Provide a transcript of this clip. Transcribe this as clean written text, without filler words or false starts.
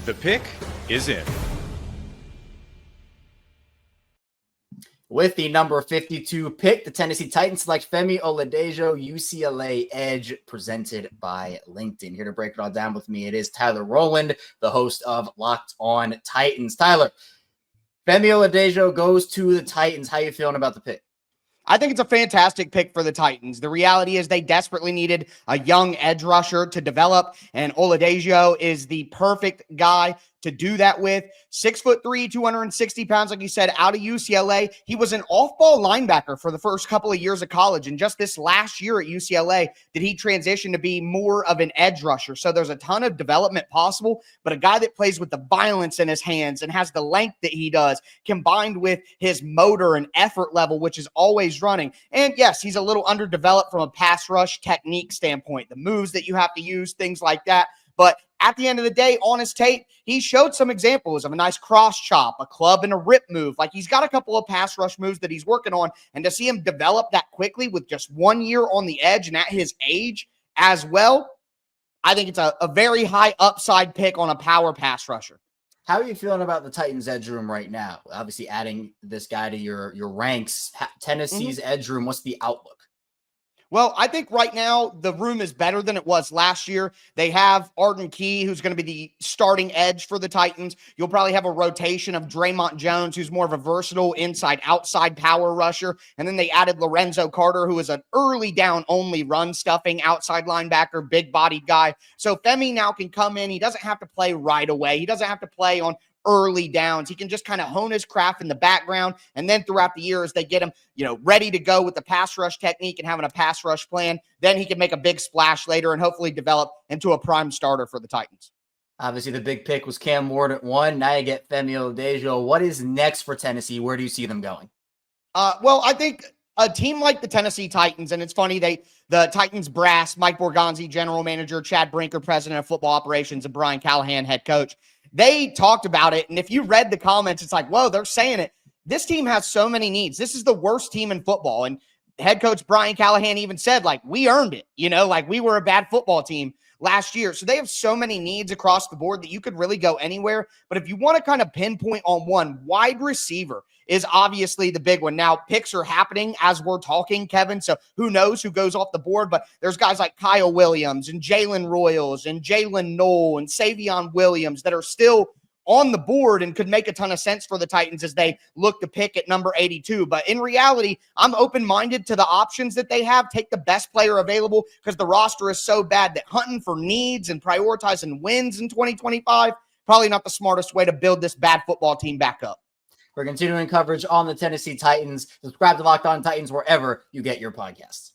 The pick is in. With the number 52 pick, the Tennessee Titans select Femi Oladejo, UCLA edge, presented by LinkedIn. Here to break it all down with me, it is Tyler Rowland, the host of Locked On Titans. Tyler, Femi Oladejo goes to the Titans. How you feeling about the pick? I think it's a fantastic pick for the Titans. The reality is they desperately needed a young edge rusher to develop, and Oladejo is the perfect guy to do that with. 6'3", 260 pounds, like you said, out of UCLA. He was an off-ball linebacker for the first couple of years of college, and just this last year at UCLA did he transition to be more of an edge rusher. So there's a ton of development possible, but a guy that plays with the violence in his hands and has the length that he does, combined with his motor and effort level, which is always running. And yes, he's a little underdeveloped from a pass rush technique standpoint, the moves that you have to use, things like that. But at the end of the day, on his tape, he showed some examples of a nice cross chop, a club, and a rip move. Like, he's got a couple of pass rush moves that he's working on. And to see him develop that quickly with just 1 year on the edge and at his age as well, I think it's a very high upside pick on a power pass rusher. How are you feeling about the Titans edge room right now? Obviously, adding this guy to your ranks. Tennessee's edge room, what's the outlook? Well, I think right now the room is better than it was last year. They have Arden Key, who's going to be the starting edge for the Titans. You'll probably have a rotation of Draymond Jones, who's more of a versatile inside-outside power rusher. And then they added Lorenzo Carter, who is an early down-only run-stuffing outside linebacker, big-bodied guy. So Femi now can come in. He doesn't have to play right away. He doesn't have to play on early downs. He can just kind of hone his craft in the background, and then throughout the year, as they get him, ready to go with the pass rush technique and having a pass rush plan, then he can make a big splash later and hopefully develop into a prime starter for the Titans. Obviously, the big pick was Cam Ward at 1. Now you get Femi Oladejo. What is next for Tennessee? Where do you see them going? Well, I think a team like the Tennessee Titans, and it's funny, the Titans brass, Mike Borgonzi, general manager, Chad Brinker, president of football operations, and Brian Callahan, head coach, they talked about it. And if you read the comments, it's like, whoa, they're saying it. This team has so many needs. This is the worst team in football. And head coach Brian Callahan even said, we earned it, we were a bad football team last year. So they have so many needs across the board that you could really go anywhere. But if you want to kind of pinpoint on one, wide receiver is obviously the big one. Now, picks are happening as we're talking, Kevin, so who knows who goes off the board, but there's guys like Kyle Williams and Jalen Royals and Jalen Knoll and Savion Williams that are still on the board and could make a ton of sense for the Titans as they look to pick at number 82. But in reality, I'm open-minded to the options that they have. Take the best player available, because the roster is so bad that hunting for needs and prioritizing wins in 2025, probably not the smartest way to build this bad football team back up. We're continuing coverage on the Tennessee Titans. Subscribe to Locked On Titans wherever you get your podcasts.